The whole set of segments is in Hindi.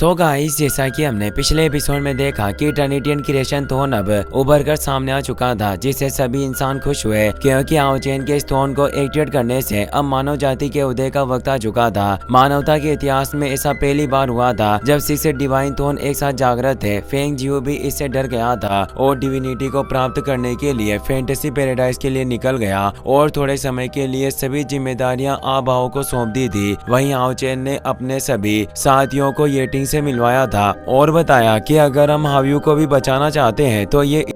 सो गाइस, जैसा कि हमने पिछले एपिसोड में देखा कि इटर्निटियन क्रिएशन थोन अब उभर कर सामने आ चुका था, जिससे सभी इंसान खुश हुए क्योंकि आओचेन के इस थोन को एक्टिवेट करने से अब मानव जाति के उदय का वक्त आ चुका था। मानवता के इतिहास में ऐसा पहली बार हुआ था जब 6 डिवाइन थोन एक साथ जागृत थे। फेंग जियो भी इससे डर गया था और डिविनिटी को प्राप्त करने के लिए फैंटेसी पैराडाइज के लिए निकल गया और थोड़े समय के लिए सभी जिम्मेदारियां आबाओ को सौंप दी थी। वहीं आओचेन ने अपने सभी साथियों को येटिंग से मिलवाया था और बताया कि अगर हम हाव्यू को भी बचाना चाहते हैं तो ये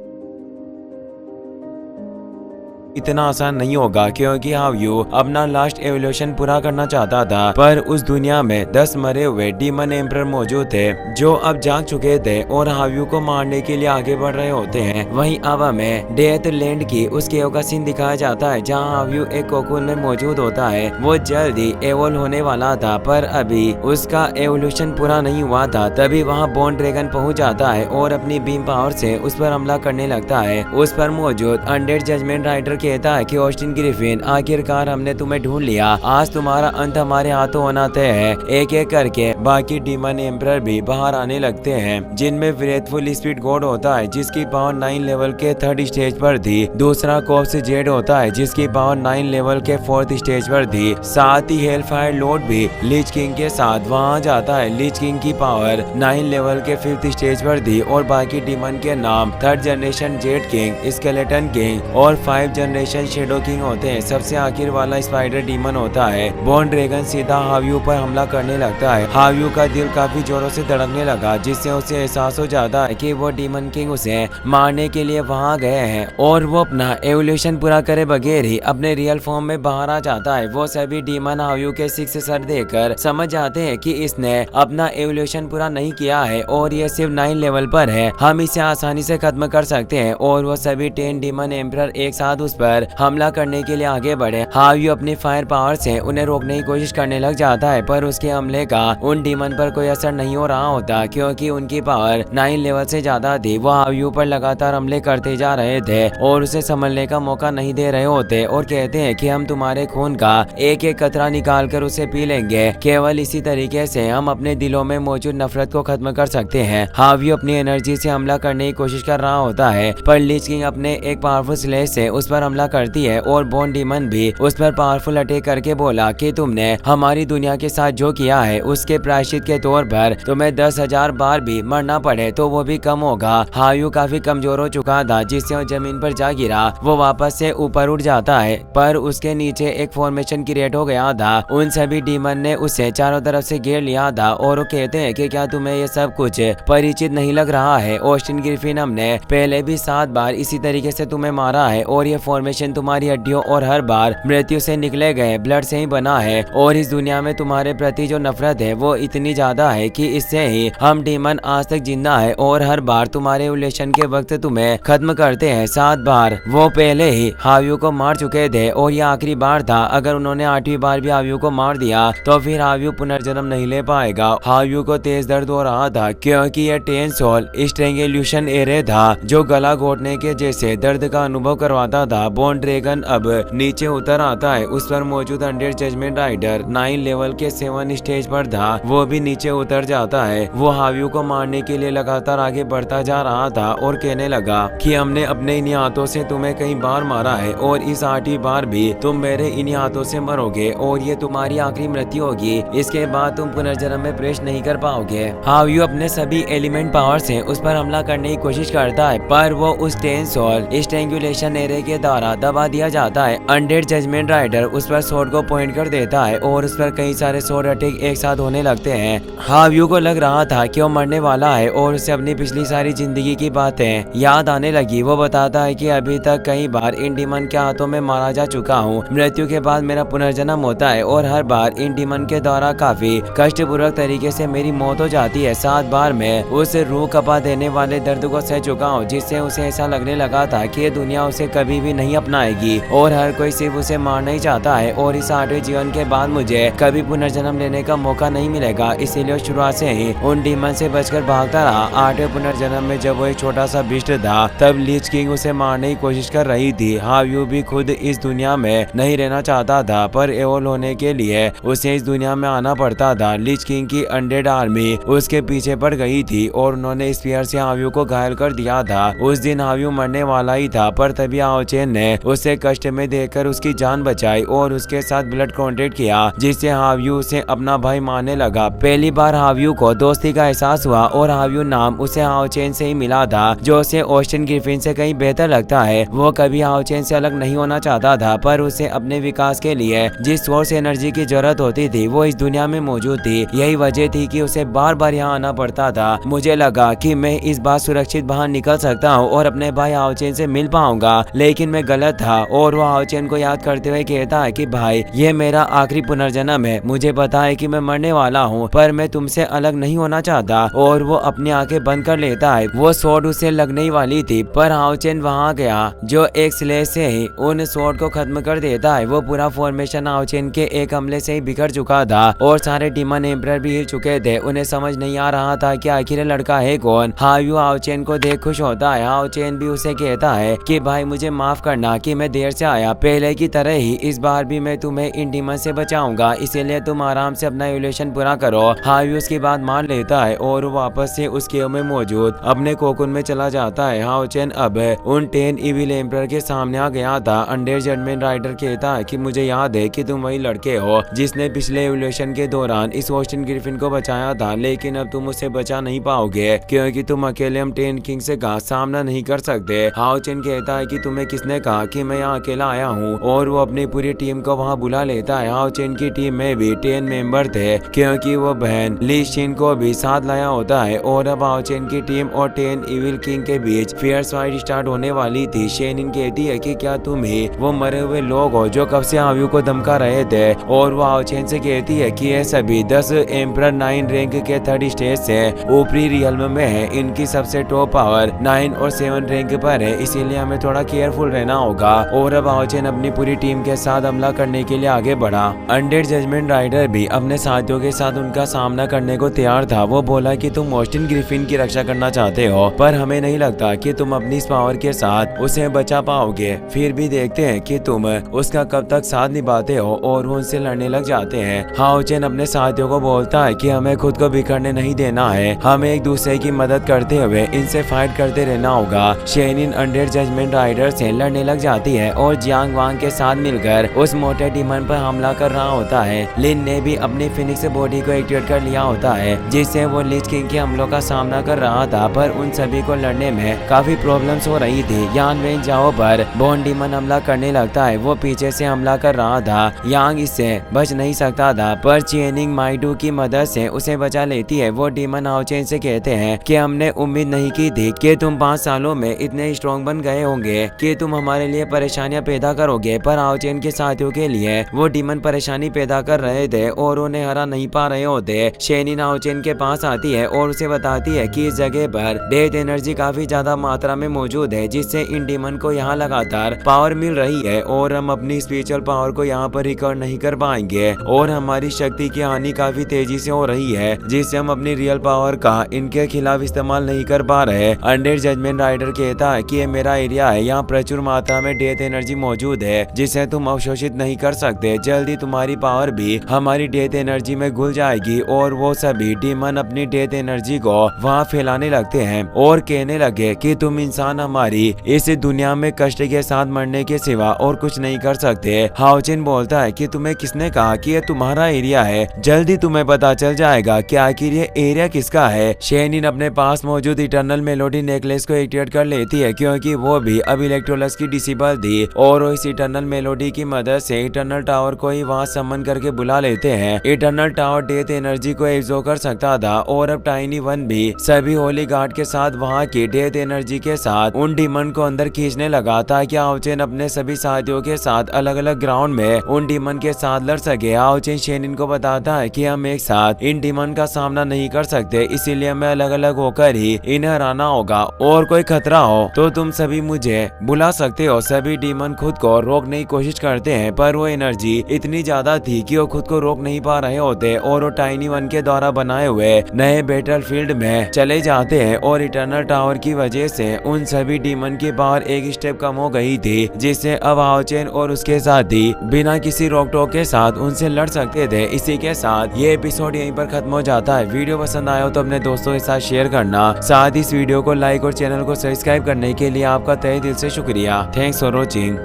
इतना आसान नहीं होगा, क्योंकि हाव्यू अपना लास्ट एवोल्यूशन पूरा करना चाहता था। पर उस दुनिया में 10 मरे हुए डीमन एम्परर मौजूद थे जो अब जाग चुके थे और हाव्यू को मारने के लिए आगे बढ़ रहे होते हैं। वहीं अब हमें डेथ लैंड की उस केव का सीन दिखाया जाता है जहां हाव्यू एक कोकून में मौजूद होता है। वो जल्द ही एवोल्व होने वाला था पर अभी उसका एवोल्यूशन पूरा नहीं हुआ था। तभी वहाँ बॉन्ड ड्रैगन पहुंच जाता है और अपनी बीम पावर से उस पर हमला करने लगता है। उस पर मौजूद अनडेड जजमेंट राइडर कहता है कि ऑस्टिन ग्रिफिन, आखिरकार हमने तुम्हें ढूंढ लिया, आज तुम्हारा अंत हमारे हाथों होना तय है। एक एक करके बाकी डीमन एम्परर भी बाहर आने लगते हैं, जिनमें फेथफुल स्पीड गॉड होता है जिसकी पावर 9 लेवल के 3rd स्टेज पर थी। दूसरा कॉप्स जेड होता है जिसकी पावर 9 लेवल के 4th स्टेज पर थी। साथ ही हेलफायर लॉर्ड भी लीच किंग के साथ वहां जाता है। लीच किंग की पावर 9 लेवल के 5th स्टेज पर थी और बाकी डीमन के नाम 3rd generation Z king, skeleton king और 5 जनरेशन शेडो किंग होते हैं। सबसे आखिर वाला स्पाइडर डीमन होता है। बॉन्ड ड्रैगन सीधा हाव्यू पर हमला करने लगता है। हाव्यू का दिल काफी जोरों से धड़कने लगा, जिससे उसे एहसास हो जाता है कि वो डीमन किंग उसे मारने के लिए वहां गए हैं और वो अपना एवोल्यूशन पूरा करे बगैर ही अपने रियल फॉर्म में बाहर आ जाता है। वो सभी डीमन हाव्यू के 6 सर देकर समझ जाते हैं कि इसने अपना एवोल्यूशन पूरा नहीं किया है और ये सिर्फ 9 लेवल पर है, हम इसे आसानी से खत्म कर सकते हैं। और वो सभी 10 डीमन एम्परर एक साथ उस पर हमला करने के लिए आगे बढ़े। हाव्यू अपनी फायर पावर से उन्हें रोकने की कोशिश करने लग जाता है, पर उसके हमले का उन डीमन पर कोई असर नहीं हो रहा होता क्योंकि उनकी पावर 9 लेवल से ज्यादा थी। वो हाव्यू पर लगातार हमले करते जा रहे थे और उसे संभलने का मौका नहीं दे रहे होते और कहते हैं कि हम तुम्हारे खून का एक एक कतरा निकाल कर उसे पी लेंगे। केवल इसी तरीके से हम अपने दिलों में मौजूद नफरत को खत्म कर सकते हैं। हाव्यू अपनी एनर्जी से हमला करने की कोशिश कर रहा होता है, पर लीच किंग अपने एक पावरफुल स्लेश से उस पर हमला करती है और बॉन्ड डीमन भी उस पर पावरफुल अटैक करके बोला कि तुमने हमारी दुनिया के साथ जो किया है उसके प्रायश्चित के तौर पर तुम्हें 10,000 बार भी मरना पड़े तो वो भी कम होगा। हाव्यू काफी कमजोर हो चुका था, जिससे वो जमीन पर जा गिरा। वो वापस से ऊपर उठ जाता है पर उसके नीचे एक फॉर्मेशन क्रिएट हो गया था। उन सभी डीमन ने उसे चारों तरफ से घेर लिया था और वो कहते हैं कि क्या तुम्हें ये सब कुछ परिचित नहीं लग रहा है? ऑस्टिन ग्रिफिन, हमने पहले भी 7 बार इसी तरीके से तुम्हें मारा है और ये फॉर्मेशन तुम्हारी हड्डियों और हर बार मृत्यु से निकले गए ब्लड से ही बना है और इस दुनिया में तुम्हारे प्रति जो नफरत है वो इतनी ज्यादा है कि इससे ही हम डीमन आज तक जिंदा है और हर बार तुम्हारे एवोल्यूशन के वक्त तुम्हें खत्म करते हैं। 7 बार वो पहले ही हाव्यू को मार चुके थे और ये आखिरी बार था। अगर उन्होंने 8वीं बार भी हाव्यू को मार दिया तो फिर हाव्यू पुनर्जन्म नहीं ले पाएगा। हाव्यू को तेज दर्द हो रहा था क्योंकि यह 10 सोल स्ट्रेंगुलेशन एरे था जो गला घोटने के जैसे दर्द का अनुभव करवाता था। बॉन्ड ड्रैगन अब नीचे उतर आता है। उस पर मौजूद अनडेड जजमेंट राइडर 9 लेवल के 7 स्टेज पर था, वो भी नीचे उतर जाता है। वो हाव्यू को मारने के लिए लगातार आगे बढ़ता जा रहा था और कहने लगा कि हमने अपने इन हाथों से तुम्हें कई बार मारा है और इस 8वीं बार भी तुम मेरे इन हाथों से मरोगे और ये तुम्हारी आखिरी मृत्यु होगी। इसके बाद तुम पुनर्जन्म में प्रवेश नहीं कर पाओगे। हाव्यू अपने सभी एलिमेंट पावर से उस पर हमला करने की कोशिश करता है, पर वो उस 10 सोल स्ट्रेंगुलेशन एरे के द्वारा दबा दिया जाता है। अनडेड जजमेंट राइडर उस पर स्वॉर्ड को पॉइंट कर देता है और उस पर कई सारे स्वॉर्ड अटैक एक साथ होने लगते हैं। हाव्यू को लग रहा था कि वो मरने वाला है और उसे अपनी पिछली सारी जिंदगी की बातें याद आने लगी। वो बताता है कि अभी तक कई बार इन डीमन के हाथों में मारा जा चुका हूँ। मृत्यु के बाद मेरा पुनर्जन्म होता है और हर बार इन डीमन के द्वारा काफी कष्टपूर्वक तरीके से मेरी मौत हो जाती है। 7 बार मैं उस रूह कपा देने वाले दर्द को सह चुका हूँ, जिससे उसे ऐसा लगने लगा था कि ये दुनिया उसे कभी भी नहीं अपनाएगी और हर कोई सिर्फ उसे मारना ही चाहता है और इस 8वें जीवन के बाद मुझे कभी पुनर्जन्म लेने का मौका नहीं मिलेगा। इसीलिए शुरुआत से ही उन डीमन से बचकर भागता रहा। 8वें पुनर्जन्म में जब वो एक छोटा सा बिस्ट था तब लीच किंग उसे मारने की कोशिश कर रही थी। हाव्यू भी खुद इस दुनिया में नहीं रहना चाहता था पर एवोल होने के लिए उसे इस दुनिया में आना पड़ता था। लीच किंग की अनडेड आर्मी उसके पीछे पड़ गई थी और उन्होंने स्पीयर से हाव्यू को घायल कर दिया था। उस दिन हाव्यू मरने वाला ही था पर तभी आओ चेन ने उसे कष्ट में देखकर उसकी जान बचाई और उसके साथ ब्लड कॉन्टेक्ट किया जिससे हाव्यू उसे अपना भाई मानने लगा। पहली बार हाव्यू को दोस्ती का एहसास हुआ और हाव्यू नाम उसे आओ चेन से ही मिला था जो उसे ऑस्टिन ग्रिफिन से कहीं बेहतर लगता है। वो कभी आओ चेन से अलग नहीं होना चाहता था पर उसे अपने विकास के लिए जिस सोर्स एनर्जी की जरूरत होती थी वो इस दुनिया में मौजूद थी। यही वजह थी कि उसे बार बार यहाँ आना पड़ता था। मुझे लगा कि मैं इस बार सुरक्षित बाहर निकल सकता हूँ और अपने भाई आओचेन से मिल पाऊंगा लेकिन मैं गलत था। और वो आओचेन को याद करते हुए कहता है कि भाई ये मेरा आखिरी पुनर्जन्म है। मुझे पता है कि मैं मरने वाला हूँ पर मैं तुमसे अलग नहीं होना चाहता। और वो अपनी आंखें बंद कर लेता है। वो स्वॉर्ड उसे लगने ही वाली थी पर आओचेन वहाँ गया जो एक स्लेश से ही उन स्वॉर्ड को खत्म कर देता है। वो पूरा फॉर्मेशन आओचेन के एक हमले से ही बिखर चुका था और सारे डीमन एम्परर भी हिल चुके थे। उन्हें समझ नहीं आ रहा था कि आखिर ये लड़का है कौन। हाव्यू आओचेन को देख खुश होता है। आओचेन भी उसे कहता है कि भाई मुझे माफ करना कि मैं देर से आया। पहले की तरह ही इस बार भी मैं तुम्हें इन डीमन से बचाऊंगा इसीलिए तुम आराम से अपना इवोल्यूशन पूरा करो। हाव्यू उसकी बात मान लेता है और वापस से उस केव में मौजूद अपने कोकुन में चला जाता है। आओचेन अब उन 10 इविल एम्परर के सामने आ गया था। अंडर जजमेंट राइडर कहता है कि मुझे याद है कि तुम वही लड़के हो जिसने पिछले इवोल्यूशन के दौरान इस ऑस्टिन ग्रिफिन को बचाया था लेकिन अब तुम उसे बचा नहीं पाओगे क्योंकि तुम अकेले हम 10 किंग्स का सामना नहीं कर सकते। हाओचेन कहता है कि तुम्हें किसने कहा कि मैं यहाँ अकेला आया हूँ और वो अपनी पूरी टीम को वहाँ बुला लेता है। हाओचेन की टीम में भी 10 मेंबर थे क्योंकि वो बहन ली शिन को भी साथ लाया होता है। और अब हाओचेन की टीम और 10 इविल किंग के बीच फियर्स फाइट स्टार्ट होने वाली थी। शेनिन कहती है कि क्या तुम ही वो मरे हुए लोग हो जो कब से हाव्यू को धमका रहे थे। और वो हाओचेन से कहती है कि ये सभी 10 एम्परर 9 रैंक के 3rd स्टेज से ऊपरी रियल्म में है। इनकी सबसे टॉप पावर 9 और 7 रैंक पर है इसीलिए हमें थोड़ा केयरफुल रहना होगा। और अब हाओचेन अपनी पूरी टीम के साथ हमला करने के लिए आगे बढ़ा। अनडेड जजमेंट राइडर भी अपने साथियों के साथ उनका सामना करने को तैयार था। वो बोला कि तुम ऑस्टिन ग्रिफिन की रक्षा करना चाहते हो पर हमें नहीं लगता कि तुम अपनी इस पावर के साथ उसे बचा पाओगे। फिर भी देखते हैं कि तुम उसका कब तक साथ निभाते हो। और वो उनसे लड़ने लग जाते हैं। हाओचेन अपने साथियों को बोलता है कि हमें खुद को बिखरने नहीं देना है। हमें एक दूसरे की मदद करते हुए इनसे फाइट करते रहना होगा। शेनिन अंडर जजमेंट राइडर से लड़ने लग जाती है और जियांग वांग के साथ मिलकर उस मोटे डीमन पर हमला कर रहा होता है। लिन ने भी अपनी फिनिक्स बॉडी को एक्टिवेट कर लिया होता है जिससे वो लीच किंग के हमलों का सामना कर रहा था पर उन सभी को लड़ने में काफी प्रॉब्लम्स हो रही थी। यान वेन जाओ पर बोन डीमन हमला करने लगता है। वो पीछे से हमला कर रहा था। यांग इससे बच नहीं सकता था पर चेनिंग माइडू की मदद से उसे बचा लेती है। वो डीमन हाओचेन से कहते हैं कि हमने उम्मीद नहीं की थी कि तुम 5 सालों में इतने स्ट्रॉन्ग बन गए होंगे कि तुम हमारे लिए परेशानियां पैदा करोगे। पर हाओचेन के साथियों के लिए वो डीमन परेशानी पैदा कर रहे थे और उन्हें हरा नहीं पा रहे होते। शेनिन हाओचेन के पास आती है और उसे बताती है कि इस जगह पर डेथ एनर्जी काफी ज्यादा मात्रा में मौजूद है जिससे इन डीमन को यहाँ लगातार पावर मिल रही है और हम अपनी स्पिरिचुअल पावर को यहाँ पर रिकवर नहीं कर पाएंगे और हमारी शक्ति की हानि काफी तेजी से हो रही है जिससे हम अपनी रियल पावर का इनके खिलाफ इस्तेमाल नहीं कर पा रहे। अंडर जजमेंट राइडर कहता है कि ये मेरा एरिया है। यहाँ प्रचुर मात्रा में डेथ एनर्जी मौजूद है जिसे तुम अवशोषित नहीं कर सकते। जल्दी तुम्हारी पावर भी हमारी डेथ एनर्जी में घुल जाएगी। और वो सभी डीमन अपनी डेथ एनर्जी को वहाँ फैलाने लगते हैं और कहने लगे कि तुम इंसान हमारी इस दुनिया में कष्ट के साथ मरने के सिवा और कुछ नहीं कर सकते। हाओचेन बोलता है कि तुम्हें किसने कहा कि ये तुम्हारा एरिया है। जल्दी तुम्हें पता चल जाएगा कि आखिर ये एरिया किसका है। शेनिन अपने पास मौजूद इटर्नल मेलोडी नेकलेस को एक्टिवेट कर लेती है क्योंकि वो भी अब इलेक्ट्रोलक्स की डिसेबल थी और वो इस इटर्नल मेलोडी की मदद से इटर्नल टावर को ही वहाँ समन करके बुला लेते हैं। इटर्नल टावर डेथ एनर्जी को एब्जॉर्ब कर सकता था और अब टाइनी वन भी सभी होली गार्ड के साथ वहाँ की डेथ एनर्जी के साथ उन डीमन को अंदर खींचने लगा ताकि हाओचेन अपने सभी साथियों के साथ अलग अलग ग्राउंड में उन डीमन के साथ लड़ सके। हाओचेन शेनिन को बताता है कि हम एक साथ इन डीमन का सामना नहीं कर सकते इसीलिए हमें अलग अलग होकर ही इन्हें हराना होगा और कोई खतरा हो तो तुम सभी मुझे बुला सकते सकते हो सभी डीमन खुद को रोकने की कोशिश करते हैं, पर वो एनर्जी इतनी ज्यादा थी कि वो खुद को रोक नहीं पा रहे होते और वो टाइनी वन के द्वारा बनाए हुए नए बैटलफील्ड में चले जाते हैं। और इटर्नल टावर की वजह से उन सभी डीमन की पावर एक स्टेप कम हो गई थी, जिससे अब हाओचेन और उसके साथी बिना किसी रोक टोक के साथ उनसे लड़ सकते थे। इसी के साथ ये एपिसोड यहीं पर खत्म हो जाता है। वीडियो पसंद आया हो तो अपने दोस्तों के साथ शेयर करना, साथ ही इस वीडियो को लाइक और चैनल को सब्सक्राइब करने के लिए आपका तहे दिल से शुक्रिया। Thanks for watching.